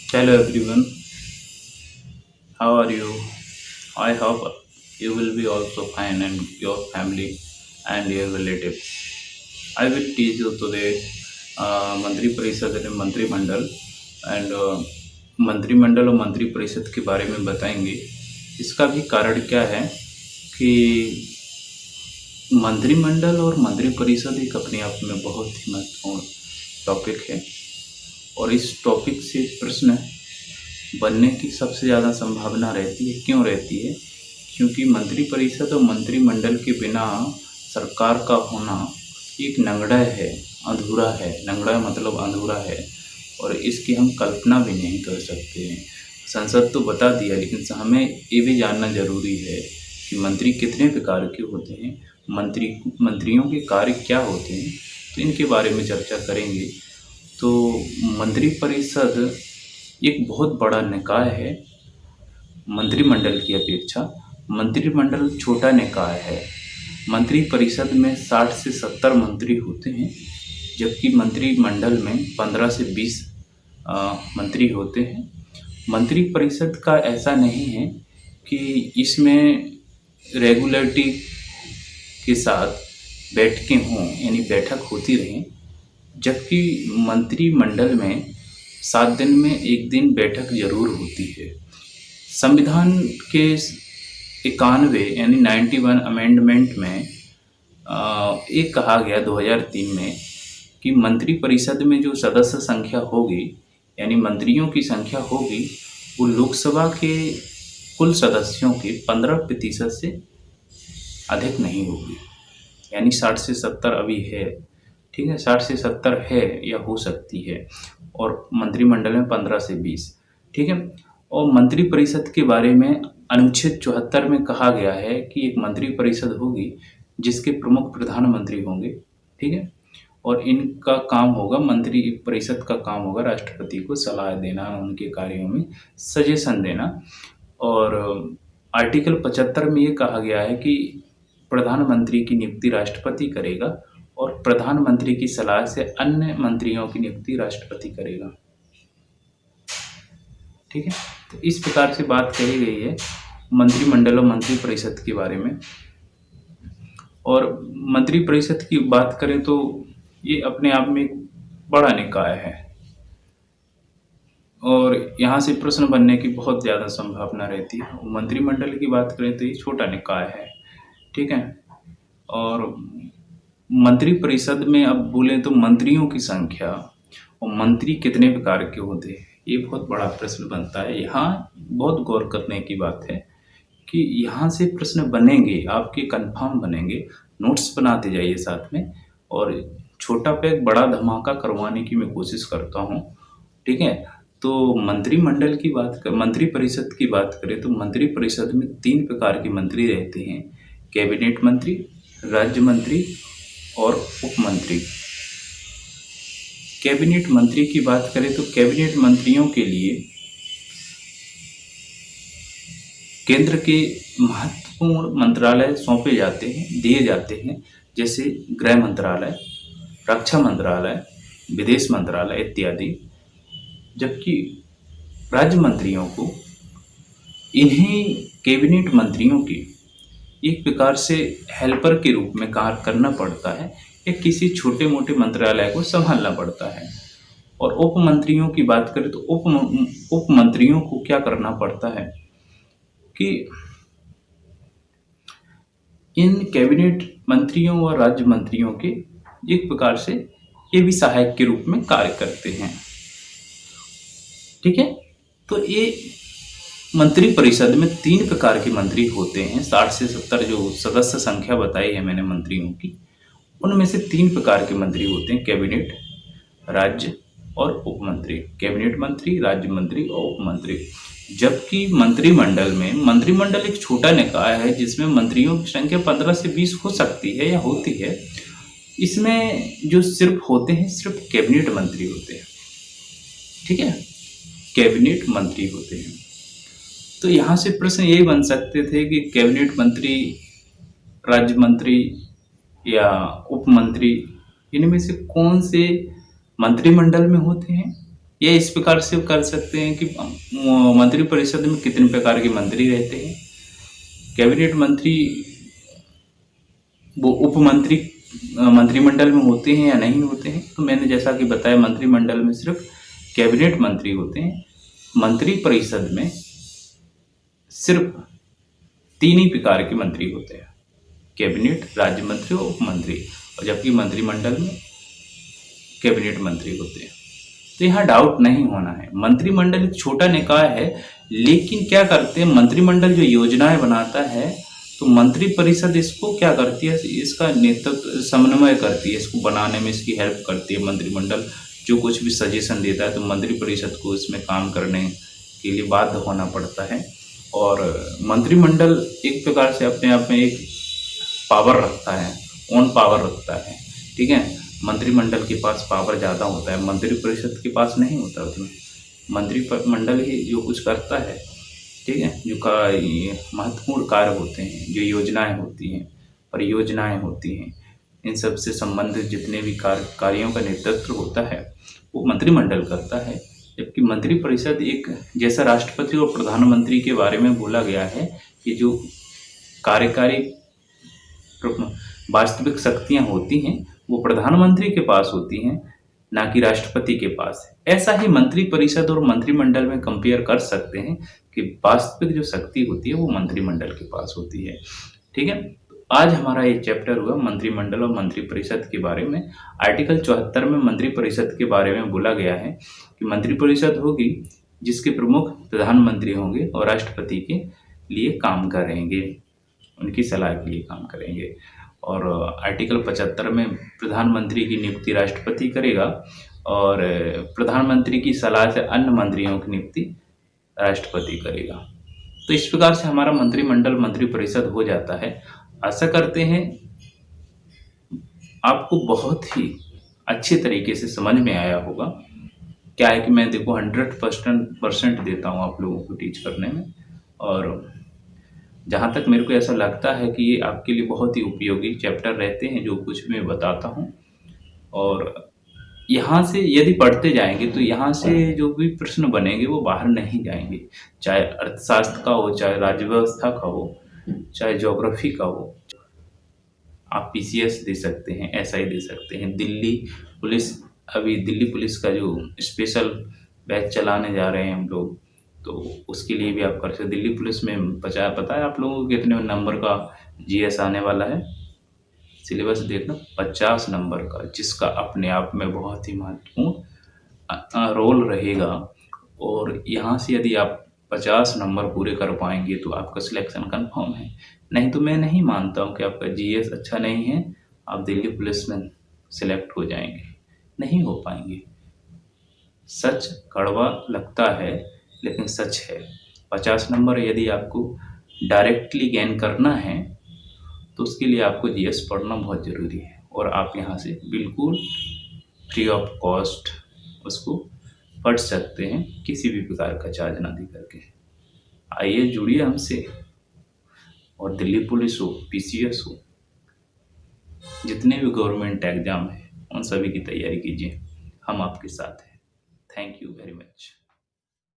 Hello everyone, how are you? I hope you will be also fine and your family and your relatives. I will teach you today मंत्री परिषद and मंत्रिमंडल and मंत्रिमंडल और मंत्री परिषद के बारे में बताएंगे। इसका भी कारण क्या है कि मंत्रिमंडल और मंत्री परिषद एक अपने आप में बहुत ही महत्वपूर्ण टॉपिक है और इस टॉपिक से प्रश्न बनने की सबसे ज़्यादा संभावना रहती है। क्यों रहती है? क्योंकि मंत्रिपरिषद और मंत्रिमंडल के बिना सरकार का होना एक नंगड़ा है, अधूरा है। नंगड़ा मतलब अधूरा है और इसकी हम कल्पना भी नहीं कर सकते हैं। संसद तो बता दिया, लेकिन हमें ये भी जानना ज़रूरी है कि मंत्री कितने प्रकार के होते हैं, मंत्रियों के कार्य क्या होते हैं, तो इनके बारे में चर्चा करेंगे। तो मंत्रिपरिषद एक बहुत बड़ा निकाय है मंत्रिमंडल की अपेक्षा। मंत्रिमंडल छोटा निकाय है। मंत्रिपरिषद में 60 से 70 मंत्री होते हैं, जबकि मंत्रिमंडल में 15 से 20 मंत्री होते हैं। मंत्रिपरिषद का ऐसा नहीं है कि इसमें रेगुलरिटी के साथ बैठकें हों, यानी बैठक होती रहें, जबकि मंत्रिमंडल में 7 दिन में 1 दिन बैठक जरूर होती है। संविधान के 91 यानी 91 अमेंडमेंट में एक कहा गया 2003 में कि मंत्रिपरिषद में जो सदस्य संख्या होगी, यानी मंत्रियों की संख्या होगी, वो लोकसभा के कुल सदस्यों के 15% से अधिक नहीं होगी। यानी 60 से 70 अभी है, ठीक है, 60 से 70 है या हो सकती है, और मंत्रिमंडल में 15 से 20, ठीक है। और मंत्रिपरिषद के बारे में अनुच्छेद 74 में कहा गया है कि एक मंत्रिपरिषद होगी जिसके प्रमुख प्रधानमंत्री होंगे, ठीक है, और इनका काम होगा, मंत्री परिषद का काम होगा राष्ट्रपति को सलाह देना, उनके कार्यों में सजेशन देना। और आर्टिकल 75 में ये कहा गया है कि प्रधानमंत्री की नियुक्ति राष्ट्रपति करेगा और प्रधानमंत्री की सलाह से अन्य मंत्रियों की नियुक्ति राष्ट्रपति करेगा, ठीक है। तो इस प्रकार से बात कही गई है मंत्रिमंडल और मंत्रिपरिषद के बारे में। और मंत्रिपरिषद की बात करें तो ये अपने आप में एक बड़ा निकाय है और यहाँ से प्रश्न बनने की बहुत ज़्यादा संभावना रहती है। मंत्रिमंडल की बात करें तो ये छोटा निकाय है, ठीक है। और मंत्रिपरिषद में अब बोले तो मंत्रियों की संख्या और मंत्री कितने प्रकार के होते हैं, ये बहुत बड़ा प्रश्न बनता है। यहाँ बहुत गौर करने की बात है कि यहाँ से प्रश्न बनेंगे, आपके कंफर्म बनेंगे। नोट्स बनाते जाइए साथ में, और छोटा पे एक बड़ा धमाका करवाने की मैं कोशिश करता हूँ, ठीक है। तो मंत्रिमंडल की बात कर, मंत्रिपरिषद की बात करें तो मंत्रिपरिषद में 3 प्रकार के मंत्री रहते हैं: कैबिनेट मंत्री, राज्य मंत्री और उप मंत्री। कैबिनेट मंत्री की बात करें तो कैबिनेट मंत्रियों के लिए केंद्र के महत्वपूर्ण मंत्रालय सौंपे जाते हैं, दिए जाते हैं, जैसे गृह मंत्रालय, रक्षा मंत्रालय, विदेश मंत्रालय इत्यादि। जबकि राज्य मंत्रियों को इन्हीं कैबिनेट मंत्रियों की एक प्रकार से हेल्पर के रूप में कार्य करना पड़ता है या किसी छोटे मोटे मंत्रालय को संभालना पड़ता है। और उप मंत्रियों की बात करें तो उप मंत्रियों को क्या करना पड़ता है कि इन कैबिनेट मंत्रियों और राज्य मंत्रियों के एक प्रकार से ये भी सहायक के रूप में कार्य करते हैं, ठीक है। तो ये मंत्रिपरिषद में 3 प्रकार के मंत्री होते हैं। 60 से 70 जो सदस्य संख्या बताई है मैंने मंत्रियों की, उनमें से 3 प्रकार के मंत्री होते हैं: कैबिनेट, राज्य और उप मंत्री। कैबिनेट मंत्री, राज्य मंत्री और उप मंत्री। जबकि मंत्रिमंडल में, मंत्रिमंडल एक छोटा निकाय है जिसमें मंत्रियों की संख्या 15 से 20 हो सकती है या होती है। इसमें जो सिर्फ होते हैं, सिर्फ कैबिनेट मंत्री होते हैं, ठीक है, कैबिनेट मंत्री होते हैं। तो यहाँ से प्रश्न यही बन सकते थे कि कैबिनेट मंत्री, राज्य मंत्री या उप मंत्री, इनमें से कौन से मंत्रिमंडल में होते हैं या इस प्रकार से कर सकते हैं कि मंत्रिपरिषद में कितने प्रकार के मंत्री रहते हैं, कैबिनेट मंत्री वो उप मंत्री मंत्रिमंडल में होते हैं या नहीं होते हैं। तो मैंने जैसा कि बताया, मंत्रिमंडल में सिर्फ कैबिनेट मंत्री होते हैं, मंत्रिपरिषद में सिर्फ 3 ही प्रकार के मंत्री होते हैं, कैबिनेट, राज्य मंत्री और उप मंत्री, और जबकि मंत्रिमंडल में कैबिनेट मंत्री होते हैं। तो यहाँ डाउट नहीं होना है। मंत्रिमंडल एक छोटा निकाय है, लेकिन क्या करते हैं, मंत्रिमंडल जो योजनाएं बनाता है तो मंत्रिपरिषद इसको क्या करती है, इसका नेतृत्व समन्वय करती है, इसको बनाने में इसकी हेल्प करती है। मंत्रिमंडल जो कुछ भी सजेशन देता है तो मंत्रिपरिषद को इसमें काम करने के लिए बाध्य होना पड़ता है। और मंत्रिमंडल एक प्रकार से अपने आप में एक पावर रखता है, ओन पावर रखता है, ठीक है। मंत्रिमंडल के पास पावर ज़्यादा होता है, मंत्रिपरिषद के पास नहीं होता उतना। मंत्रिमंडल ही जो कुछ करता है, ठीक है, जो महत्वपूर्ण कार्य होते हैं, जो योजनाएं होती हैं, परियोजनाएं होती हैं, इन सब से संबंधित जितने भी कार्यों का नेतृत्व होता है वो मंत्रिमंडल करता है। जबकि मंत्रिपरिषद एक, जैसा राष्ट्रपति और प्रधानमंत्री के बारे में बोला गया है कि जो कार्यकारी वास्तविक शक्तियां होती हैं वो प्रधानमंत्री के पास होती हैं, ना कि राष्ट्रपति के पास। ऐसा ही मंत्रिपरिषद और मंत्रिमंडल में कंपेयर कर सकते हैं कि वास्तविक जो शक्ति होती है वो मंत्रिमंडल के पास होती है, ठीक है। आज हमारा ये चैप्टर हुआ मंत्रिमंडल और मंत्रिपरिषद के बारे में। आर्टिकल 74 में मंत्रिपरिषद के बारे में बोला गया है कि मंत्रिपरिषद होगी जिसके प्रमुख प्रधानमंत्री होंगे और राष्ट्रपति के लिए काम करेंगे, उनकी सलाह के लिए काम करेंगे। और आर्टिकल 75 में प्रधानमंत्री की नियुक्ति राष्ट्रपति करेगा और प्रधानमंत्री की सलाह से अन्य मंत्रियों की नियुक्ति राष्ट्रपति करेगा। तो इस प्रकार से हमारा मंत्रिमंडल मंत्रिपरिषद हो जाता है। आशा करते हैं आपको बहुत ही अच्छे तरीके से समझ में आया होगा। क्या है कि मैं देखो 100% देता हूँ आप लोगों को टीच करने में, और जहाँ तक मेरे को ऐसा लगता है कि ये आपके लिए बहुत ही उपयोगी चैप्टर रहते हैं जो कुछ मैं बताता हूँ। और यहाँ से यदि पढ़ते जाएंगे तो यहाँ से जो भी प्रश्न बनेंगे वो बाहर नहीं जाएंगे, चाहे अर्थशास्त्र का हो, चाहे राज्य व्यवस्था का हो, चाहे ज्योग्राफी का हो। आप पीसीएस दे सकते हैं, एसआई दे सकते हैं, दिल्ली पुलिस, अभी दिल्ली पुलिस का जो स्पेशल बैच चलाने जा रहे हैं हम लोग, तो उसके लिए भी आप कर सकते। दिल्ली पुलिस में पता है आप लोगों को कितने नंबर का जीएस आने वाला है? सिलेबस देखना, 50 नंबर का, जिसका अपने आप में बहुत ही महत्वपूर्ण रोल रहेगा। और यहाँ से यदि आप 50 नंबर पूरे कर पाएंगे तो आपका सिलेक्शन कंफर्म है। नहीं तो मैं नहीं मानता हूँ कि आपका जीएस अच्छा नहीं है आप दिल्ली पुलिस में सिलेक्ट हो जाएंगे, नहीं हो पाएंगे। सच कड़वा लगता है लेकिन सच है। 50 नंबर यदि आपको डायरेक्टली गेन करना है तो उसके लिए आपको जीएस पढ़ना बहुत ज़रूरी है, और आप यहाँ से बिल्कुल फ्री ऑफ कॉस्ट उसको पढ़ सकते हैं, किसी भी प्रकार का चार्ज ना दे करके। आइए जुड़िए हमसे, और दिल्ली पुलिस हो, पीसीएस हो, जितने भी गवर्नमेंट एग्जाम है उन सभी की तैयारी कीजिए, हम आपके साथ हैं। Thank you very much.